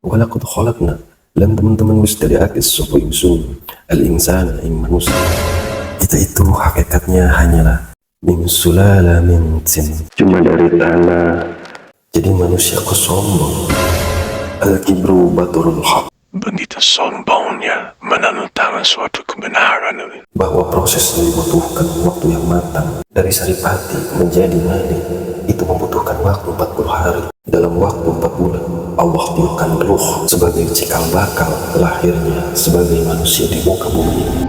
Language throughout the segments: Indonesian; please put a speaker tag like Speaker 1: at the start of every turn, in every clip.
Speaker 1: Walaqad khalaqna, dan teman-teman wis dari akis sopo ingsun al-insana ing manusia. Kita itu hakikatnya hanyalah min sulala min tin, cuma dari tanah. Jadi manusia kok sombong. Al-kibru baturul haq,
Speaker 2: Begitu sombongnya menentang suatu kebenaran.
Speaker 1: bahwa proses membutuhkan waktu yang matang. Dari saripati menjadi mani itu membutuhkan waktu 40 hari. Dalam waktu 4 bulan Allah tiupkan ruh sebagai cikal bakal lahirnya sebagai manusia di muka bumi.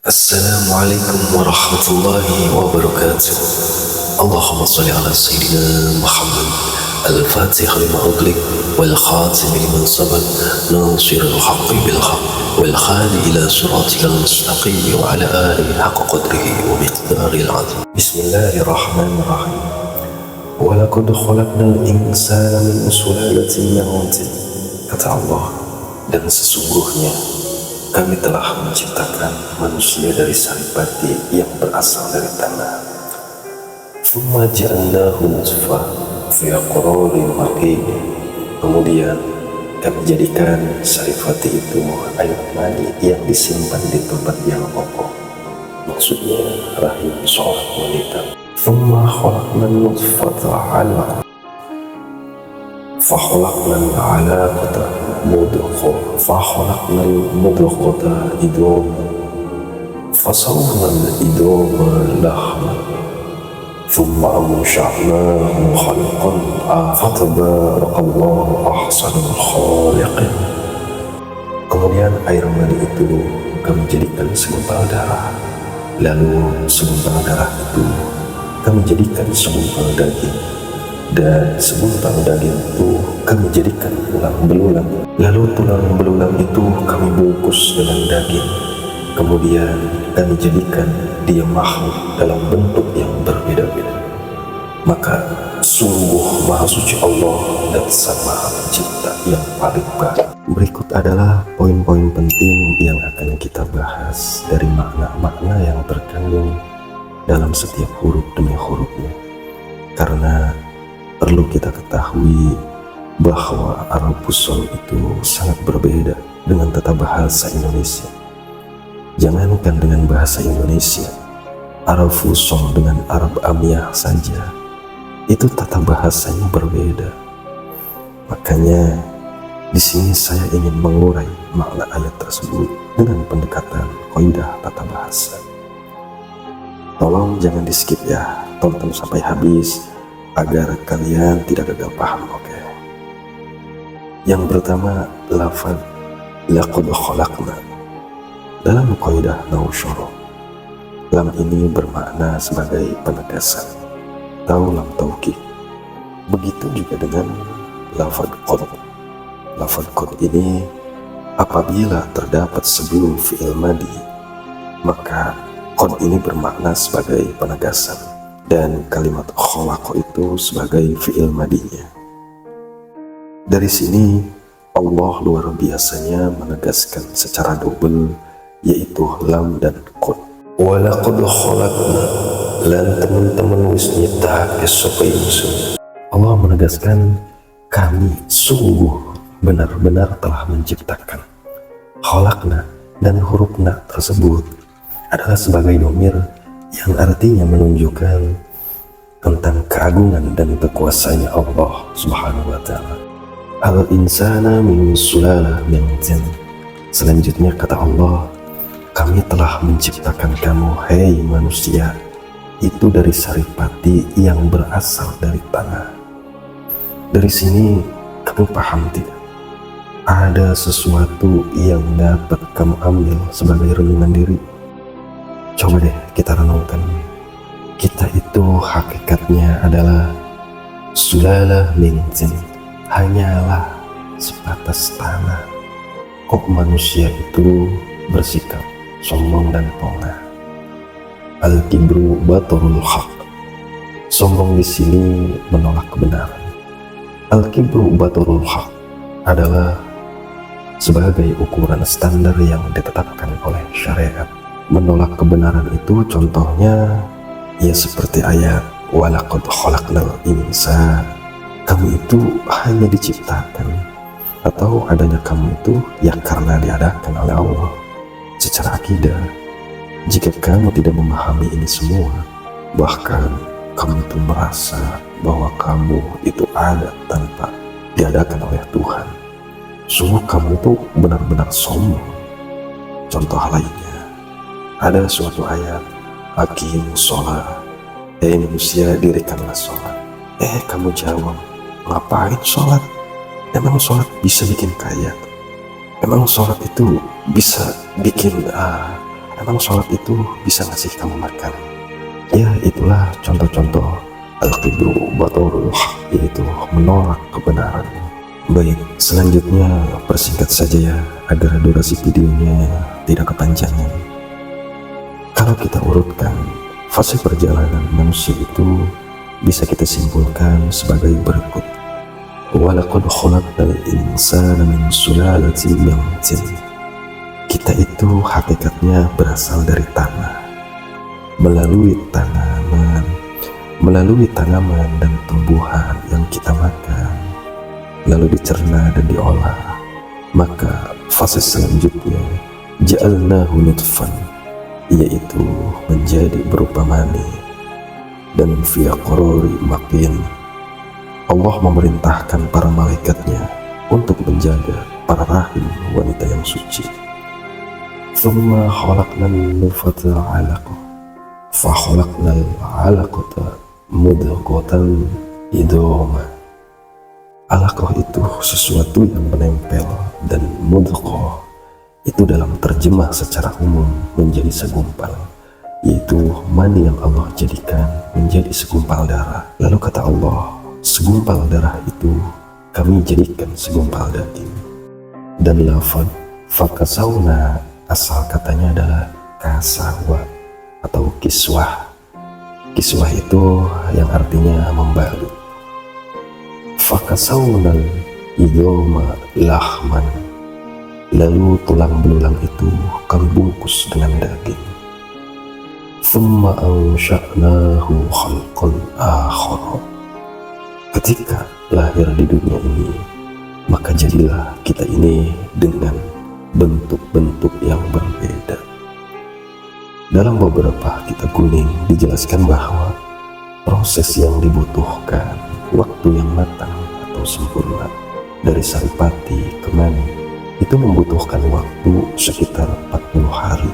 Speaker 1: Assalamualaikum warahmatullahi wabarakatuh. Allahumma salli ala Sayyidina Muhammad al-Fatih lima ughliq wal khatim liman sabaq nasirul haqqi bil haqq wal hadi ila siratikal mustaqim wa ala alihi haqqa qadrihi wa miqdaril azim. Bismillahirrahmanirrahim. Walaqad khalaqnal insana min sulalatin min tin. Kata Allah, dan sesungguhnya kami telah menciptakan manusia dari saripati yang berasal dari tanah. Tsumma ja'alnahu nutfah fi qararin makin. Kemudian kami jadikan saripati itu air mani yang disimpan di tempat yang kokoh. Maksudnya rahim seorang wanita. Tsumma khalaqna nutfata 'alaqah. فخلقنا العلاقة مضغة فخلقنا المضغة عظاما فصورنا العظام لحما ثم أنشأناه خلقا فتبارك الله أحسن الخالقين. Kemudian air mani itu kami jadikan segumpal darah, lalu segumpal darah itu kami jadikan segumpal daging, dan segumpal daging itu kami jadikan tulang belulang. Lalu tulang belulang itu kami bungkus dengan daging. Kemudian kami jadikan dia makhluk dalam bentuk yang berbeda-beda. Maka sungguh maha suci Allah dan sang maha pencipta yang paling baik. Berikut adalah poin-poin penting yang akan kita bahas dari makna-makna yang terkandung dalam setiap huruf demi hurufnya. Karena perlu kita ketahui bahwa Arab Fushol itu sangat berbeda dengan tata bahasa Indonesia. Jangankan dengan bahasa Indonesia, Arab Fushol dengan Arab Amiyah saja, itu tata bahasanya berbeda. Makanya di sini saya ingin mengurai makna ayat tersebut dengan pendekatan kaidah tata bahasa. Tolong jangan di skip ya, tonton sampai habis agar kalian tidak gagal paham, oke? Yang pertama, lafaz laqad khalaqna. Dalam kaidah nahwu syarah, lam ini bermakna sebagai penegasan atau lam taukid. Begitu juga dengan lafaz qad. Lafaz qad ini apabila terdapat sebelum fi'il madhi, maka qad ini bermakna sebagai penegasan, dan kalimat khalaqa itu sebagai fi'il madinya. Dari sini Allah luar biasanya menegaskan secara double, yaitu lam dan qad. Walaqad khalaqna, lan teman-teman wis nyiptake sapa ingsun. Allah menegaskan kami sungguh benar-benar telah menciptakan. Khalaqna dan huruf na tersebut adalah sebagai domir yang artinya menunjukkan tentang keagungan dan kekuasaannya Allah Subhanahu wa ta'ala. Al-insana min sulala min tin. Selanjutnya kata Allah, kami telah menciptakan kamu, hei manusia, itu dari saripati yang berasal dari tanah. Dari sini kamu paham tidak? Ada sesuatu yang dapat kamu ambil sebagai renungan diri. Coba deh kita renungkan. Kita itu hakikatnya adalah sulala min tin, hanyalah sebatas tanah. Kok manusia itu bersikap sombong dan pongah? Al-kibru baturul haq. Sombong di sini menolak kebenaran. Al-kibru baturul haq adalah sebagai ukuran standar yang ditetapkan oleh syariat. Menolak kebenaran itu contohnya ya seperti ayat walaqad khalaqnal insana, kamu itu hanya diciptakan atau adanya kamu itu ya karena diadakan oleh Allah. Secara akidah, jika kamu tidak memahami ini semua, bahkan kamu itu merasa bahwa kamu itu ada tanpa diadakan oleh Tuhan, sungguh kamu itu benar-benar sombong. Contoh lainnya, ada suatu ayat, aqimus sholat, manusia dirikanlah sholat. Kamu jawab, ngapain sholat? Emang sholat bisa bikin kaya? Emang sholat itu bisa bikin emang sholat itu bisa ngasih kamu makan? Ya, itulah contoh-contoh al-qibru batorul haq, yaitu menolak kebenaran. Baik, selanjutnya persingkat saja ya, agar durasi videonya tidak kepanjangan. Kalau kita urutkan fase perjalanan manusia itu, bisa kita simpulkan sebagai berikut. Walaqad khalaqnal insana min sulalatin min tin. Kita itu hakikatnya berasal dari tanah, melalui tanaman dan tumbuhan yang kita makan, lalu dicerna dan diolah. Maka fase selanjutnya ja'alnahu nutfan, yaitu menjadi berupa mani, dan fi qarari makin, Allah memerintahkan para malaikatnya untuk menjaga para rahim wanita yang suci. Tsumma khalaqnan nutfata 'alaqah, fa khalaqnal 'alaqata mudghatan idoma. Alaqah itu sesuatu yang menempel, dan mudghah itu dalam terjemah secara umum menjadi segumpal, yaitu mani yang Allah jadikan menjadi segumpal darah. Lalu kata Allah, segumpal darah itu kami jadikan segumpal daging. Dan lafaz fakasawna asal katanya adalah kasawa atau kiswah. Kiswah itu yang artinya membalut. Fakasawnal idoma lahman, lalu tulang belulang itu kami bungkus dengan daging. Thumma ansha'nahu khalqan akhar. Ketika lahir di dunia ini, maka jadilah kita ini dengan bentuk-bentuk yang berbeda. Dalam beberapa kitab kuning dijelaskan bahwa proses yang dibutuhkan waktu yang matang atau sempurna dari saripati ke mani itu membutuhkan waktu sekitar 40 hari.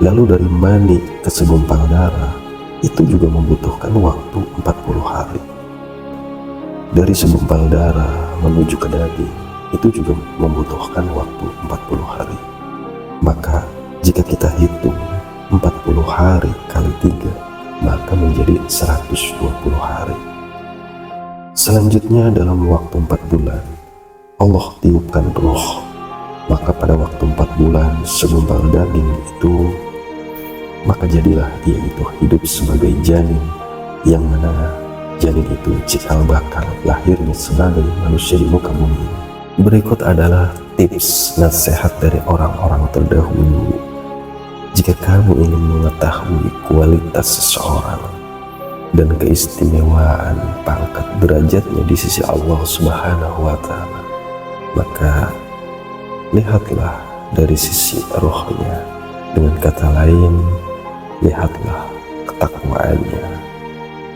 Speaker 1: Lalu dari mani ke segumpal darah itu juga membutuhkan waktu 40 hari. Dari segumpal darah menuju ke daging itu juga membutuhkan waktu 40 hari. Maka jika kita hitung 40 hari kali 3, maka menjadi 120 hari. Selanjutnya dalam waktu 4 bulan Allah tiupkan roh, maka pada waktu 4 bulan segumpal daging itu, maka jadilah ia itu hidup sebagai janin, yang mana janin itu cikal bakal lahirnya sebagai manusia di muka bumi. Berikut adalah tips nasihat dari orang-orang terdahulu. Jika kamu ingin mengetahui kualitas seseorang dan keistimewaan pangkat derajatnya di sisi Allah Subhanahu wa Ta'ala, maka lihatlah dari sisi rohnya. Dengan kata lain, lihatlah ketakwaannya,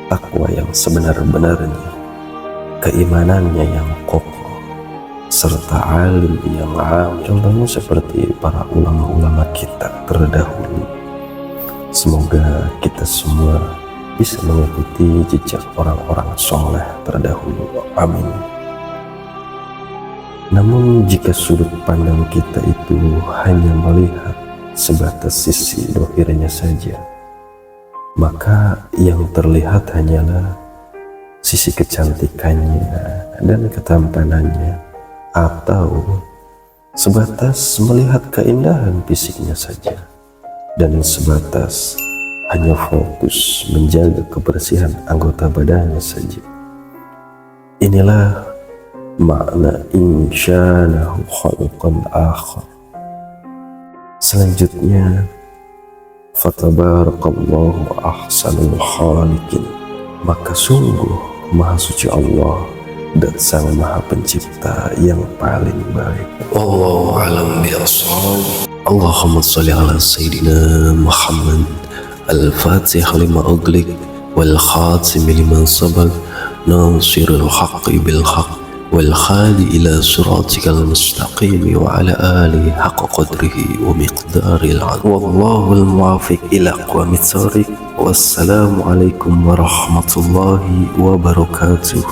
Speaker 1: takwa yang sebenar-benarnya, keimanannya yang kokoh, serta alim yang alim. Contohnya seperti para ulama-ulama kita terdahulu. Semoga kita semua bisa mengikuti jejak orang-orang soleh terdahulu. Amin. Namun jika sudut pandang kita itu hanya melihat sebatas sisi dohirnya saja, maka yang terlihat hanyalah sisi kecantikannya dan ketampanannya, atau sebatas melihat keindahan fisiknya saja, dan sebatas hanya fokus menjaga kebersihan anggota badannya saja. Inilah makna insyanahu khalqan akhar. Selanjutnya, fatabarakallahu ahsanul khaliqin, maka sungguh maha suci Allah dan sang maha pencipta yang paling baik. Wallahu a'lam bishawab. Allahumma sholli ala sayyidina Muhammad al-fatih lima ughliq wal khatim liman sabaq nasirul haqqi bil haqq wal khali ila siratikal mustaqim wa ala alihi haqqa qadrihi wa miqdaril azim. Wallahu al-muwafiq ila aqwamit thariq. Wassalamu alaikum warahmatullahi wabarakatuh.